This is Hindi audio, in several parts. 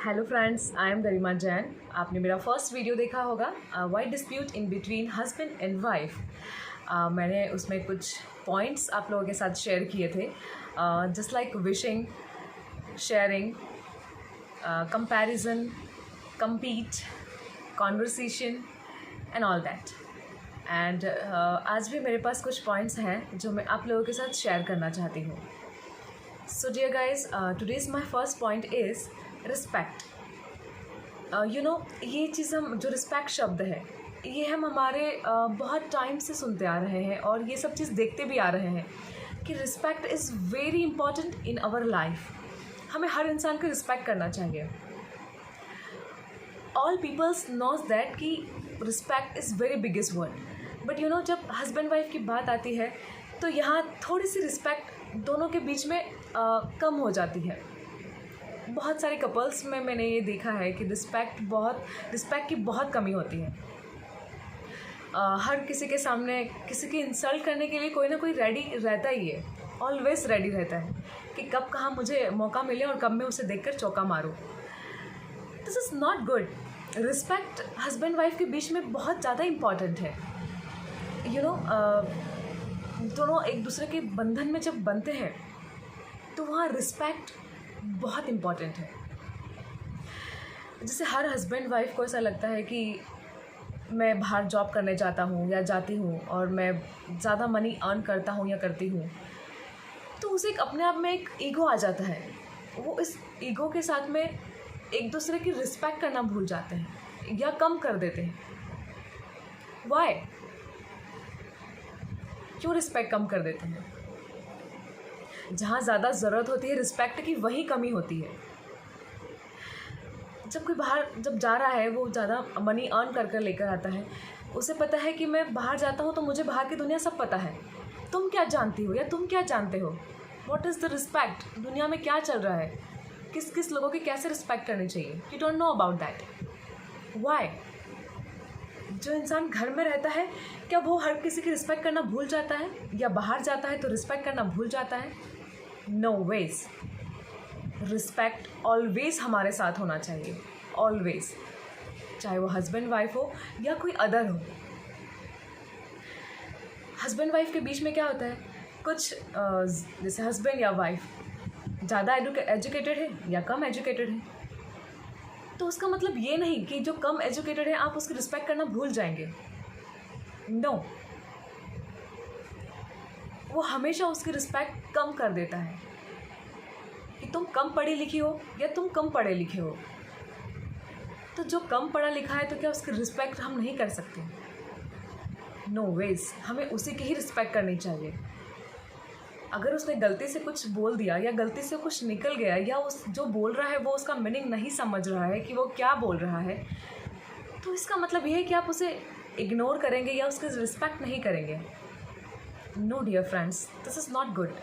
Hello friends, I am Garima Jain. आपने मेरा फर्स्ट वीडियो देखा होगा, why dispute in between husband and wife. मैंने उसमें कुछ पॉइंट्स आप लोगों के साथ शेयर किए थे, just like wishing, sharing, comparison, compete, conversation and all that. And आज भी मेरे पास कुछ पॉइंट्स हैं जो मैं आप लोगों के साथ शेयर करना चाहती हूँ। So dear guys, today's my first point is respect. ये चीज़ हम जो रिस्पेक्ट शब्द है, ये हम हमारे बहुत टाइम से सुनते आ रहे हैं और ये सब चीज़ देखते भी आ रहे हैं कि respect is very important in our life. हमें हर इंसान को रिस्पेक्ट करना चाहिए। ऑल पीपल्स नोज दैट कि respect is very biggest word, but जब हस्बैंड वाइफ की बात आती है तो यहाँ थोड़ी सी रिस्पेक्ट दोनों के बीच में कम हो जाती है। बहुत सारे कपल्स में मैंने ये देखा है कि रिस्पेक्ट की बहुत कमी होती है। हर किसी के सामने किसी की इंसल्ट करने के लिए कोई ना कोई रेडी रहता ही है, ऑलवेज रेडी रहता है कि कब कहाँ मुझे मौका मिले और कब मैं उसे देखकर चौका मारूँ। This is not good. Respect husband wife के बीच में बहुत ज़्यादा इम्पॉर्टेंट है। दोनों एक दूसरे के बंधन में जब बनते हैं तो वहाँ रिस्पेक्ट बहुत इम्पॉर्टेंट है। जैसे हर हस्बैंड वाइफ को ऐसा लगता है कि मैं बाहर जॉब करने जाता हूँ या जाती हूँ और मैं ज़्यादा मनी अर्न करता हूँ या करती हूँ, तो उसे अपने आप में एक ईगो आ जाता है। वो इस ईगो के साथ में एक दूसरे की रिस्पेक्ट करना भूल जाते हैं या कम कर देते हैं। वाई? क्यों रिस्पेक्ट कम कर देते हैं? जहाँ ज़्यादा ज़रूरत होती है रिस्पेक्ट की, वही कमी होती है। जब कोई बाहर जब जा रहा है, वो ज़्यादा मनी अर्न कर लेकर आता है, उसे पता है कि मैं बाहर जाता हूँ तो मुझे बाहर की दुनिया सब पता है। तुम क्या जानती हो या तुम क्या जानते हो? What is the respect? दुनिया में क्या चल रहा है, किस किस लोगों की कैसे रिस्पेक्ट करनी चाहिए, you don't know about that. Why? जो इंसान घर में रहता है, क्या वो हर किसी की रिस्पेक्ट करना भूल जाता है, या बाहर जाता है तो रिस्पेक्ट करना भूल जाता है? No veg. रिस्पेक्ट ऑलवेज हमारे साथ होना चाहिए, ऑलवेज, चाहे वो हस्बैंड वाइफ हो या कोई अदर हो। हस्बैंड वाइफ के बीच में क्या होता है, कुछ जैसे हस्बैंड या वाइफ ज़्यादा एजुकेटेड है या कम एजुकेटेड है, तो उसका मतलब ये नहीं कि जो कम एजुकेटेड है आप उसकी रिस्पेक्ट करना भूल जाएंगे। नो, वो हमेशा उसकी रिस्पेक्ट कम कर देता है कि तुम कम पढ़ी लिखी हो या तुम कम पढ़े लिखे हो। तो जो कम पढ़ा लिखा है तो क्या उसकी रिस्पेक्ट हम नहीं कर सकते? No ways. हमें उसी की ही रिस्पेक्ट करनी चाहिए। अगर उसने गलती से कुछ बोल दिया या गलती से कुछ निकल गया, या उस जो बोल रहा है वो उसका मीनिंग नहीं समझ रहा है कि वो क्या बोल रहा है, तो इसका मतलब ये है कि आप उसे इग्नोर करेंगे या उसकी रिस्पेक्ट नहीं करेंगे। No dear friends, this is not good.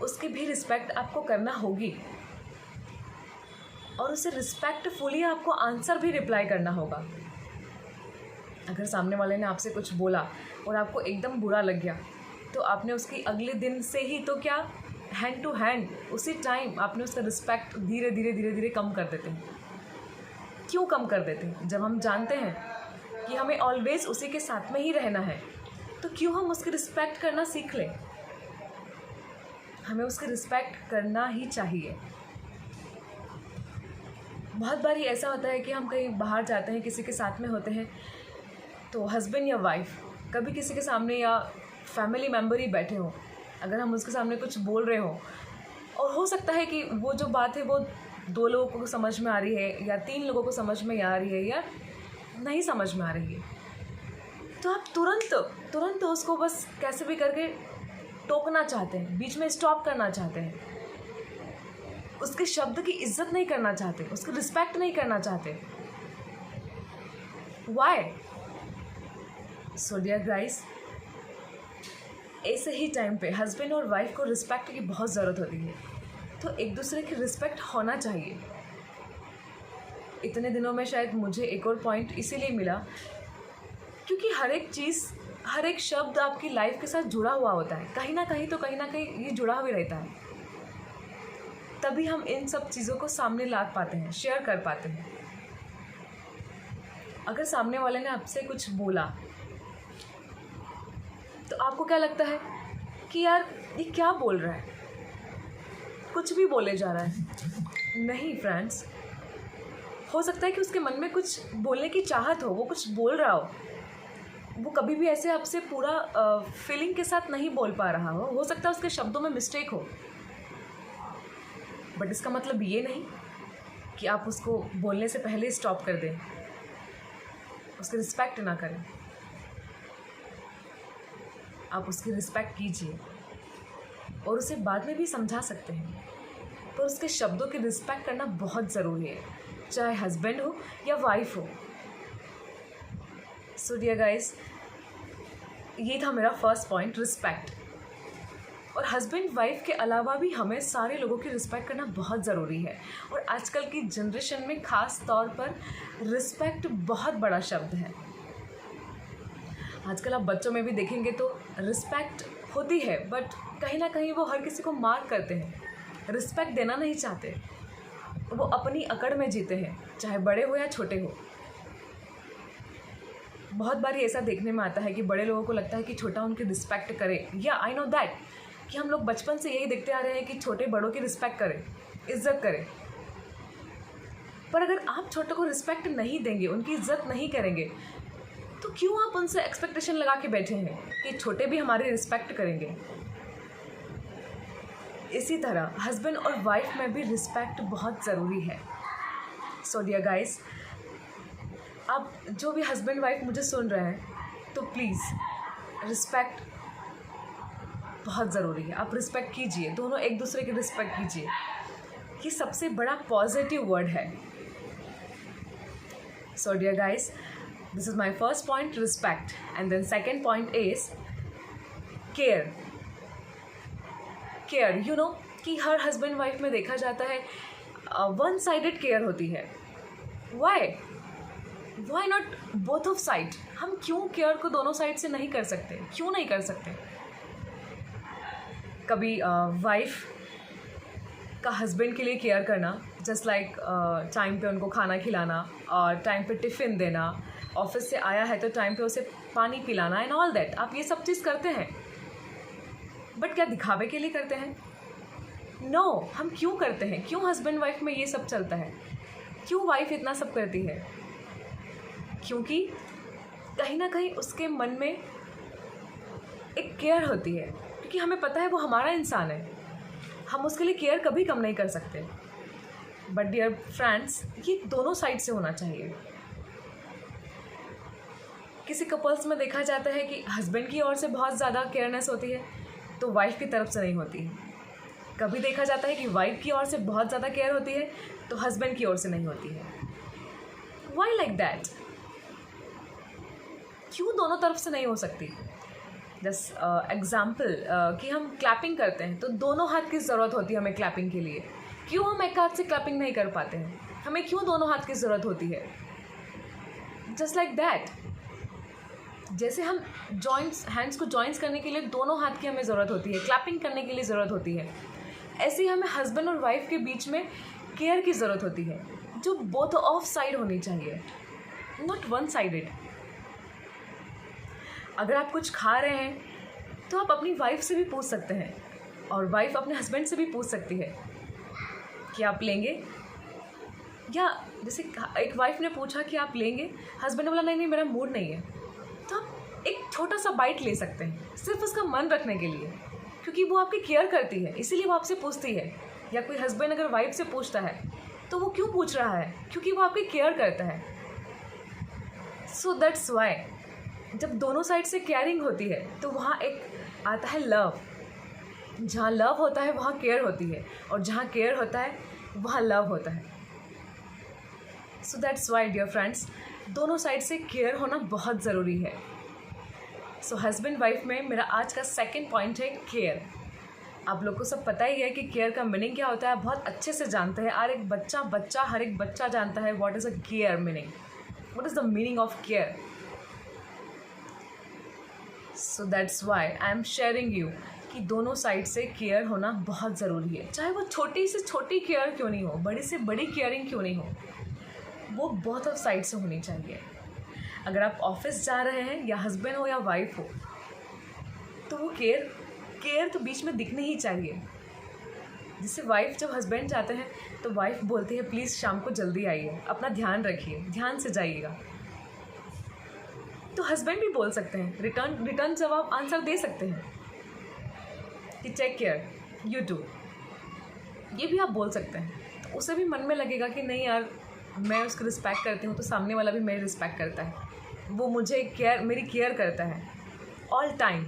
उसकी भी रिस्पेक्ट आपको करना होगी और उसे रिस्पेक्टफुली आपको आंसर भी रिप्लाई करना होगा। अगर सामने वाले ने आपसे कुछ बोला और आपको एकदम बुरा लग गया, तो आपने उसकी अगले दिन से ही तो क्या, हैंड टू हैंड उसी टाइम आपने उसका रिस्पेक्ट धीरे धीरे कम कर देते हैं। क्यों कम कर देते हैं? जब हम जानते हैं कि हमें ऑलवेज उसी के साथ में ही रहना है, तो क्यों हम उसकी रिस्पेक्ट करना सीख लें? हमें उसकी रिस्पेक्ट करना ही चाहिए। बहुत बार ऐसा होता है कि हम कहीं बाहर जाते हैं, किसी के साथ में होते हैं, तो हस्बैंड या वाइफ कभी किसी के सामने या फैमिली मेम्बर ही बैठे हों, अगर हम उसके सामने कुछ बोल रहे हों, और हो सकता है कि वो जो बात है वो 2 लोगों को समझ में आ रही है या 3 लोगों को समझ में आ रही है या नहीं समझ में आ रही है, तो आप तुरंत उसको बस कैसे भी करके टोकना चाहते हैं, बीच में स्टॉप करना चाहते हैं, उसके शब्द की इज्जत नहीं करना चाहते, उसकी रिस्पेक्ट नहीं करना चाहते। वाई? सो डियर गाइस, ऐसे ही टाइम पे हस्बैंड और वाइफ को रिस्पेक्ट की बहुत ज़रूरत होती है, तो एक दूसरे की रिस्पेक्ट होना चाहिए। इतने दिनों में शायद मुझे एक और पॉइंट इसीलिए मिला क्योंकि हर एक चीज़, हर एक शब्द आपकी लाइफ के साथ जुड़ा हुआ होता है, कहीं ना कहीं ये जुड़ा हुआ रहता है। तभी हम इन सब चीज़ों को सामने ला पाते हैं, शेयर कर पाते हैं। अगर सामने वाले ने आपसे कुछ बोला तो आपको क्या लगता है कि यार ये क्या बोल रहा है, कुछ भी बोले जा रहा है। नहीं फ्रेंड्स, हो सकता है कि उसके मन में कुछ बोलने की चाहत हो, वो कुछ बोल रहा हो, वो कभी भी ऐसे आपसे पूरा फीलिंग के साथ नहीं बोल पा रहा हो सकता है उसके शब्दों में मिस्टेक हो, बट इसका मतलब ये नहीं कि आप उसको बोलने से पहले स्टॉप कर दें, उसकी रिस्पेक्ट ना करें। आप उसकी रिस्पेक्ट कीजिए और उसे बाद में भी समझा सकते हैं, पर उसके शब्दों की रिस्पेक्ट करना बहुत ज़रूरी है, चाहे हस्बैंड हो या वाइफ हो। सो डियर गाइस, ये था मेरा फर्स्ट पॉइंट, रिस्पेक्ट। और हस्बैंड वाइफ के अलावा भी हमें सारे लोगों की रिस्पेक्ट करना बहुत ज़रूरी है। और आजकल की जनरेशन में ख़ास तौर पर रिस्पेक्ट बहुत बड़ा शब्द है। आजकल आप बच्चों में भी देखेंगे तो रिस्पेक्ट होती है, बट कहीं ना कहीं वो हर किसी को मार्क करते हैं, रिस्पेक्ट देना नहीं चाहते, वो अपनी अकड़ में जीते हैं, चाहे बड़े हो या छोटे हो। बहुत बार ऐसा देखने में आता है कि बड़े लोगों को लगता है कि छोटा उनकी रिस्पेक्ट करे, या आई नो दैट कि हम लोग बचपन से यही देखते आ रहे हैं कि छोटे बड़ों की रिस्पेक्ट करें, इज्जत करें। पर अगर आप छोटों को रिस्पेक्ट नहीं देंगे, उनकी इज्जत नहीं करेंगे, तो क्यों आप उनसे एक्सपेक्टेशन लगा के बैठे हैं कि छोटे भी हमारी रिस्पेक्ट करेंगे। इसी तरह हस्बैंड और वाइफ में भी रिस्पेक्ट बहुत ज़रूरी है। सो डियर गाइस, आप जो भी हस्बैंड वाइफ मुझे सुन रहे हैं, तो प्लीज़ रिस्पेक्ट बहुत ज़रूरी है। आप रिस्पेक्ट कीजिए, दोनों एक दूसरे की रिस्पेक्ट कीजिए। ये सबसे बड़ा पॉजिटिव वर्ड है। So dear guys, this is my first point, respect, and then second point is care. You know कि हर हस्बैंड वाइफ में देखा जाता है वन साइडेड केयर होती है। Why not both of side? हम क्यों केयर को दोनों साइड से नहीं कर सकते? क्यों नहीं कर सकते? कभी वाइफ का हस्बैंड के लिए केयर करना, जस्ट लाइक टाइम पे उनको खाना खिलाना और टाइम पे टिफ़िन देना, ऑफिस से आया है तो टाइम पे उसे पानी पिलाना एंड ऑल दैट। आप ये सब चीज़ करते हैं, बट क्या दिखावे के लिए करते हैं? नो, हम क्यों करते हैं? क्यों हस्बैंड वाइफ में ये सब चलता है? क्यों वाइफ इतना सब करती है? क्योंकि कहीं ना कहीं उसके मन में एक केयर होती है, क्योंकि हमें पता है वो हमारा इंसान है, हम उसके लिए केयर कभी कम नहीं कर सकते। बट डियर फ्रेंड्स, ये दोनों साइड से होना चाहिए। किसी कपल्स में देखा जाता है कि हस्बैंड की ओर से बहुत ज़्यादा केयरनेस होती है तो वाइफ की तरफ से नहीं होती है। कभी देखा जाता है कि वाइफ की ओर से बहुत ज़्यादा केयर होती है तो हस्बैंड की ओर से नहीं होती है। Why like that? क्यों दोनों तरफ से नहीं हो सकती? जस्ट एग्जाम्पल कि हम क्लैपिंग करते हैं तो दोनों हाथ की ज़रूरत होती है हमें क्लैपिंग के लिए। क्यों हम एक हाथ से क्लैपिंग नहीं कर पाते हैं? हमें क्यों दोनों हाथ की ज़रूरत होती है? जस्ट लाइक दैट, जैसे हम जॉइंट्स, हैंड्स को जॉइंट्स करने के लिए दोनों हाथ की हमें ज़रूरत होती है, क्लैपिंग करने के लिए ज़रूरत होती है, ऐसे ही हमें हस्बैंड और वाइफ के बीच में केयर की ज़रूरत होती है, जो बोथ ऑफ साइड होनी चाहिए, नॉट वन साइडेड। अगर आप कुछ खा रहे हैं तो आप अपनी वाइफ से भी पूछ सकते हैं, और वाइफ अपने हस्बैंड से भी पूछ सकती है कि आप लेंगे, या जैसे एक वाइफ ने पूछा कि आप लेंगे, हस्बैंड ने बोला नहीं मेरा मूड नहीं है, तो आप एक छोटा सा बाइट ले सकते हैं, सिर्फ उसका मन रखने के लिए, क्योंकि वो आपकी केयर करती है, इसीलिए वो आपसे पूछती है। या कोई हस्बैंड अगर वाइफ से पूछता है तो वो क्यों पूछ रहा है? क्योंकि वो आपकी केयर करता है। सो दैट्स वाई जब दोनों साइड से केयरिंग होती है तो वहाँ एक आता है लव। जहाँ लव होता है वहाँ केयर होती है, और जहाँ केयर होता है वहाँ लव होता है। So that's why dear friends, दोनों साइड से केयर होना बहुत ज़रूरी है। सो हस्बैंड वाइफ में मेरा आज का सेकंड पॉइंट है केयर। आप लोग को सब पता ही है कि केयर का मीनिंग क्या होता है, बहुत अच्छे से जानते हैं। हर एक बच्चा जानता है what is a care meaning, what is the meaning of care. So that's Y I am sharing you कि दोनों साइड से केयर होना बहुत ज़रूरी है, चाहे वो छोटी से छोटी केयर क्यों नहीं हो, बड़ी से बड़ी केयरिंग क्यों नहीं हो, वो बोथ ऑफ साइड से होनी चाहिए। अगर आप ऑफिस जा रहे हैं या हस्बैंड हो या वाइफ हो, तो वो केयर तो बीच में दिखनी ही चाहिए। जैसे वाइफ जब हस्बैंड जाते हैं तो वाइफ बोलती है प्लीज़ शाम को जल्दी आइए, अपना ध्यान रखिए, ध्यान से जाइएगा। तो हस्बैंड भी बोल सकते हैं, रिटर्न जवाब आंसर दे सकते हैं कि टेक केयर, यू डू, ये भी आप बोल सकते हैं। तो उसे भी मन में लगेगा कि नहीं यार, मैं उसको रिस्पेक्ट करती हूँ तो सामने वाला भी मेरी रिस्पेक्ट करता है, वो मुझे मेरी केयर करता है all time,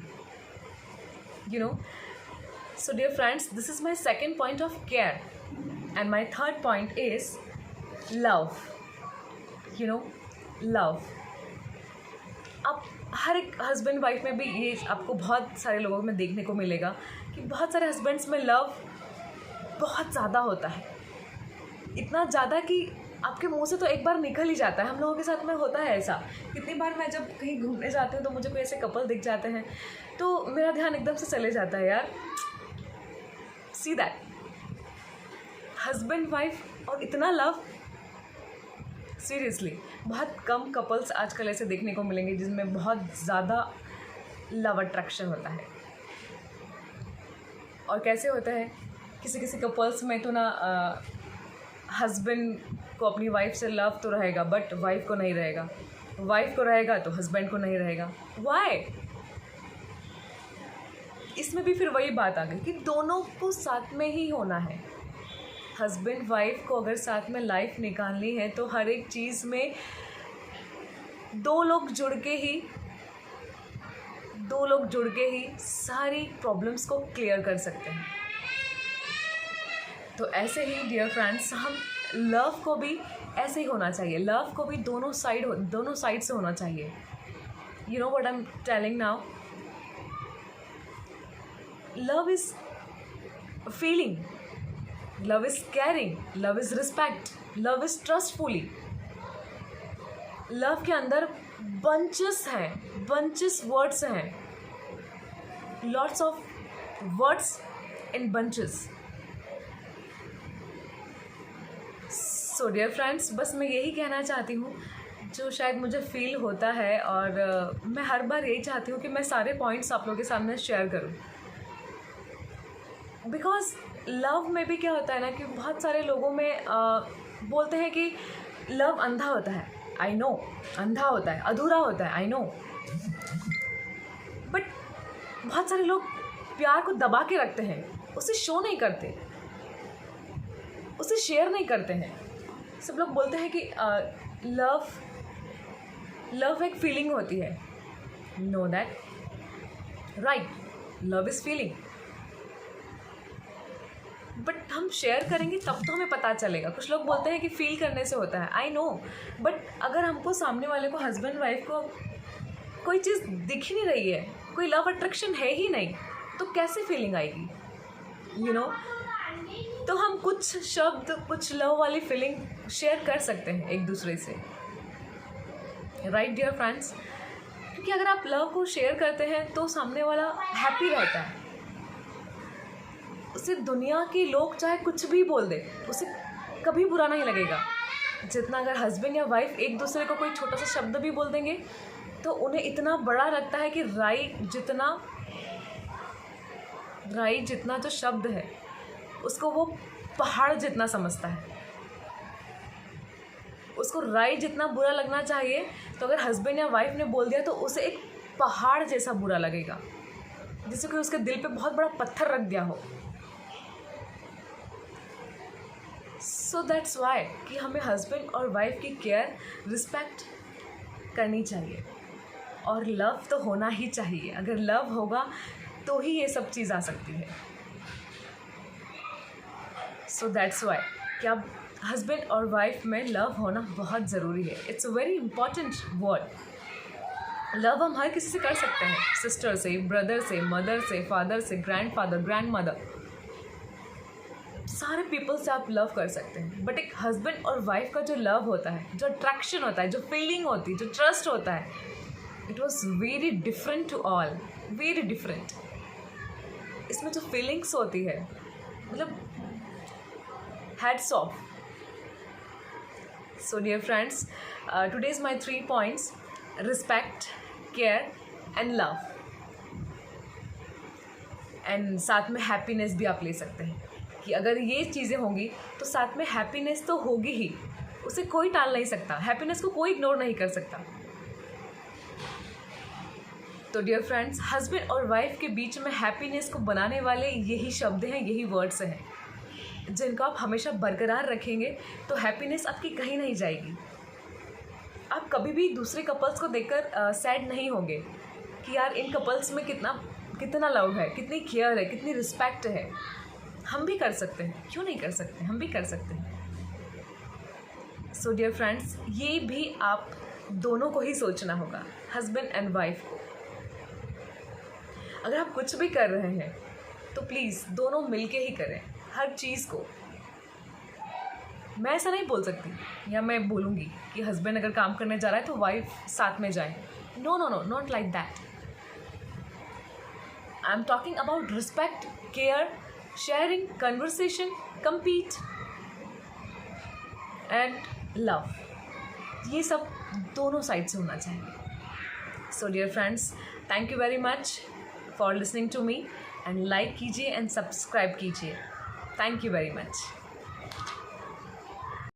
you know. So dear friends, this is my second point of care, and my third point is love. You know, love. अब हर एक हस्बैंड वाइफ में भी ये आपको बहुत सारे लोगों में देखने को मिलेगा कि बहुत सारे हस्बैंड्स में लव बहुत ज़्यादा होता है, इतना ज़्यादा कि आपके मुंह से तो एक बार निकल ही जाता है। हम लोगों के साथ में होता है ऐसा। कितनी बार मैं जब कहीं घूमने जाती हूँ तो मुझे कोई ऐसे कपल दिख जाते हैं तो मेरा ध्यान एकदम से चले जाता है, यार सी दैट हस्बैंड वाइफ और इतना लव। सीरियसली बहुत कम कपल्स आजकल ऐसे देखने को मिलेंगे जिनमें बहुत ज़्यादा लव अट्रैक्शन होता है। और कैसे होता है, किसी किसी कपल्स में तो ना हस्बैंड को अपनी वाइफ से लव तो रहेगा बट वाइफ को नहीं रहेगा, वाइफ को रहेगा तो हस्बैंड को नहीं रहेगा। व्हाई? इसमें भी फिर वही बात आ गई कि दोनों को साथ में ही होना है। हस्बैंड वाइफ को अगर साथ में लाइफ निकालनी है तो हर एक चीज़ में दो लोग जुड़ के ही सारी प्रॉब्लम्स को क्लियर कर सकते हैं। तो ऐसे ही डियर फ्रेंड्स, हम लव को भी ऐसे ही होना चाहिए। लव को भी दोनों साइड से होना चाहिए। You know what I am telling now, love is feeling, love is caring, love is respect, love is trustfully. Love के अंदर बंचेस वर्ड्स हैं, lots of words in bunches. So dear friends, बस मैं यही कहना चाहती हूँ जो शायद मुझे फील होता है, और मैं हर बार यही चाहती हूँ कि मैं सारे पॉइंट्स आप लोगों के सामने शेयर करूँ। बिकॉज लव में भी क्या होता है ना कि बहुत सारे लोगों में बोलते हैं कि लव अंधा होता है। आई नो, अंधा होता है, अधूरा होता है, आई नो। बट बहुत सारे लोग प्यार को दबा के रखते हैं, उसे शो नहीं करते, उसे शेयर नहीं करते हैं। सब लोग बोलते हैं कि लव एक फीलिंग होती है। Know that, right, love is feeling, but हम शेयर करेंगे तब तो हमें पता चलेगा। कुछ लोग बोलते हैं कि फील करने से होता है, आई नो, बट अगर हमको सामने वाले को, हस्बैंड वाइफ को, कोई चीज़ दिख ही नहीं रही है, कोई लव अट्रैक्शन है ही नहीं, तो कैसे फीलिंग आएगी? यू नो, तो हम कुछ शब्द, कुछ लव वाली फीलिंग शेयर कर सकते हैं एक दूसरे से, राइट डियर फ्रेंड्स? क्योंकि अगर आप लव को शेयर करते हैं तो सामने वाला हैप्पी रहता है, उसे दुनिया के लोग चाहे कुछ भी बोल दे, उसे कभी बुरा नहीं लगेगा। जितना अगर हस्बैंड या वाइफ एक दूसरे को कोई छोटा सा शब्द भी बोल देंगे तो उन्हें इतना बड़ा लगता है कि राई जितना जो शब्द है उसको वो पहाड़ जितना समझता है। उसको राई जितना बुरा लगना चाहिए, तो अगर हस्बैंड या वाइफ ने बोल दिया तो उसे एक पहाड़ जैसा बुरा लगेगा, जैसे कि उसके दिल पे बहुत बड़ा पत्थर रख दिया हो। सो दैट्स वाई कि हमें हस्बैंड और वाइफ की केयर, रिस्पेक्ट करनी चाहिए, और लव तो होना ही चाहिए। अगर लव होगा तो ही ये सब चीज़ आ सकती है। सो दैट्स वाई कि अब हस्बैंड और वाइफ में लव होना बहुत ज़रूरी है। It's a very important word. Love हम हर किसी से कर सकते हैं, सिस्टर से, ब्रदर से, मदर से, फादर से, ग्रैंडफादर, ग्रैंडमदर, सारे पीपल से आप लव कर सकते हैं। बट एक हस्बैंड और वाइफ का जो लव होता है, जो अट्रैक्शन होता है, जो फीलिंग होती है, जो ट्रस्ट होता है, it was very different to all, very different. इसमें जो फीलिंग्स होती है, मतलब hats off. So dear friends, today's my 3 points: respect, care and love. And साथ में हैप्पीनेस भी आप ले सकते हैं कि अगर ये चीज़ें होंगी तो साथ में हैप्पीनेस तो होगी ही, उसे कोई टाल नहीं सकता, हैप्पीनेस को कोई इग्नोर नहीं कर सकता. तो डियर फ्रेंड्स, हस्बैंड और वाइफ के बीच में हैप्पीनेस को बनाने वाले यही शब्द हैं, यही वर्ड्स हैं जिनको आप हमेशा बरकरार रखेंगे तो हैप्पीनेस आपकी कहीं नहीं जाएगी. आप कभी भी दूसरे कपल्स को देखकर सैड नहीं होंगे कि यार इन कपल्स में कितना लव है, कितनी केयर है, कितनी रिस्पेक्ट है. हम भी कर सकते हैं, क्यों नहीं कर सकते, हम भी कर सकते हैं. सो डियर फ्रेंड्स, ये भी आप दोनों को ही सोचना होगा, हस्बैंड एंड वाइफ को. अगर आप कुछ भी कर रहे हैं तो प्लीज़ दोनों मिलके ही करें हर चीज़ को. मैं ऐसा नहीं बोल सकती या मैं बोलूँगी कि हस्बैंड अगर काम करने जा रहा है तो वाइफ साथ में जाए. No no no, not like that. I am talking about respect, care, sharing, conversation, compete and love. ये सब दोनों साइड से होना चाहिए. So dear friends, thank you very much for listening to me and like कीजिए एंड सब्सक्राइब कीजिए. Thank you very much.